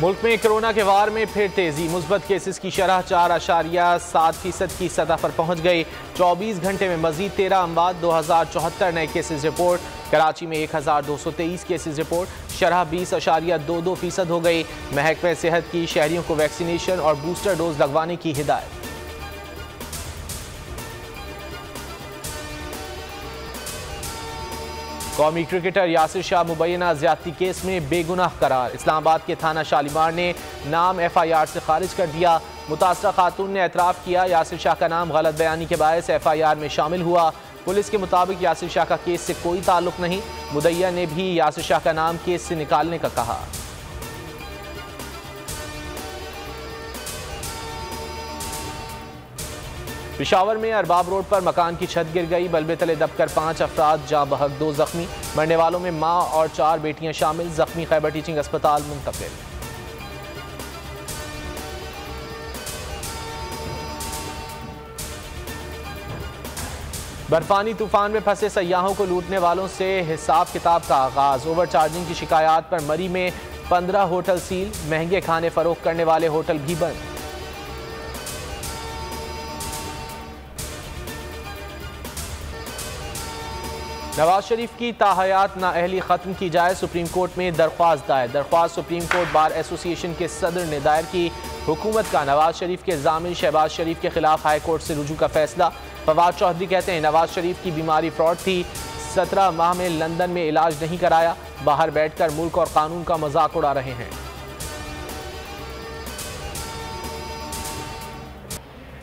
मुल्क में कोरोना के वार में फिर तेजी, मुस्बत केसेस की शरह 4.7% की सतह पर पहुंच गई। 24 घंटे में मजीद 13 अमवात, 2074 नए केसेस रिपोर्ट। कराची में 1223 केसेस रिपोर्ट, शरह 20.22% हो गई। महकमे सेहत की शहरियों को वैक्सीनेशन और बूस्टर डोज लगवाने की हिदायत। कौमी क्रिकेटर यासिर शाह मुबैना ज्यादती केस में बेगुनाह करार। इस्लामाबाद के थाना शालीमार ने नाम FIR से खारिज कर दिया। मुतासरा खातून ने एतराफ़ किया यासिर शाह का नाम गलत बयानी के बायस FIR में शामिल हुआ। पुलिस के मुताबिक यासिर शाह का केस से कोई ताल्लुक नहीं। मुदैया ने भी यासिर शाह का नाम केस से निकालने का कहा। पिशावर में अरबाब रोड पर मकान की छत गिर गई, बल्बे तले दबकर 5 अफराद जाँ बहक, 2 जख्मी। मरने वालों में मां और 4 बेटियां शामिल। जख्मी खैबर टीचिंग अस्पताल मुंतकिल। बर्फानी तूफान में फंसे सयाहों को लूटने वालों से हिसाब किताब का आगाज। ओवर चार्जिंग की शिकायत पर मरी में 15 होटल सील, महंगे खाने फरोख्त करने वाले होटल भी बंद। नवाज शरीफ की ताहयात नाअहली खत्म की जाए, सुप्रीम कोर्ट में दरख्वास्त दायर। दरख्वास्त सुप्रीम कोर्ट बार एसोसिएशन के सदर ने दायर की। हुकूमत का नवाज शरीफ के जामिन शहबाज शरीफ के खिलाफ हाई कोर्ट से रुजू का फैसला। फवाद चौधरी कहते हैं नवाज शरीफ की बीमारी फ्रॉड थी, 17 माह में लंदन में इलाज नहीं कराया, बाहर बैठकर मुल्क और कानून का मजाक उड़ा रहे हैं।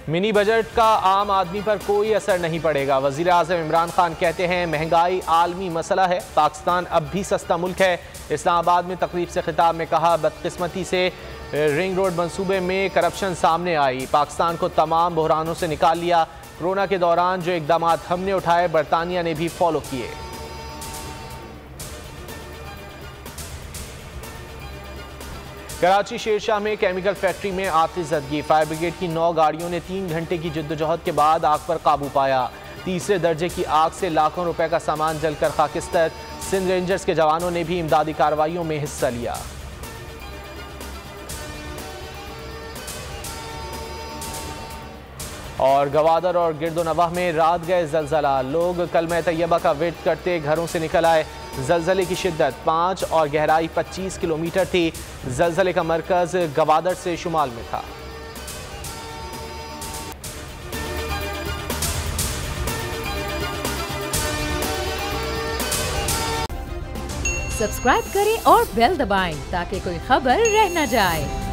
मिनी बजट का आम आदमी पर कोई असर नहीं पड़ेगा। वजीर आज़म इमरान खान कहते हैं महंगाई आलमी मसला है, पाकिस्तान अब भी सस्ता मुल्क है। इस्लामाबाद में तकरीब से खिताब में कहा बदकिस्मती से रिंग रोड मंसूबे में करप्शन सामने आई, पाकिस्तान को तमाम बहरानों से निकाल लिया। कोरोना के दौरान जो इकदाम हमने उठाए बरतानिया ने भी फॉलो किए। कराची शेरशाह में केमिकल फैक्ट्री में आतिशज़दगी, फायर ब्रिगेड की 9 गाड़ियों ने 3 घंटे की जद्दोजहद के बाद आग पर काबू पाया। तीसरे दर्जे की आग से लाखों रुपए का सामान जलकर खाकिस्तर। सिंध रेंजर्स के जवानों ने भी इमदादी कार्रवाइयों में हिस्सा लिया। और गवादर और गिरदोनवाह में रात गए जलजला, लोग कलमा तैयबा का विर्द करते घरों से निकल आए। जलजले की शिद्दत 5 और गहराई 25 किलोमीटर थी। जलजले का मरकज गवादर से शुमाल में था। सब्सक्राइब करें और बेल दबाएं ताकि कोई खबर रह न जाए।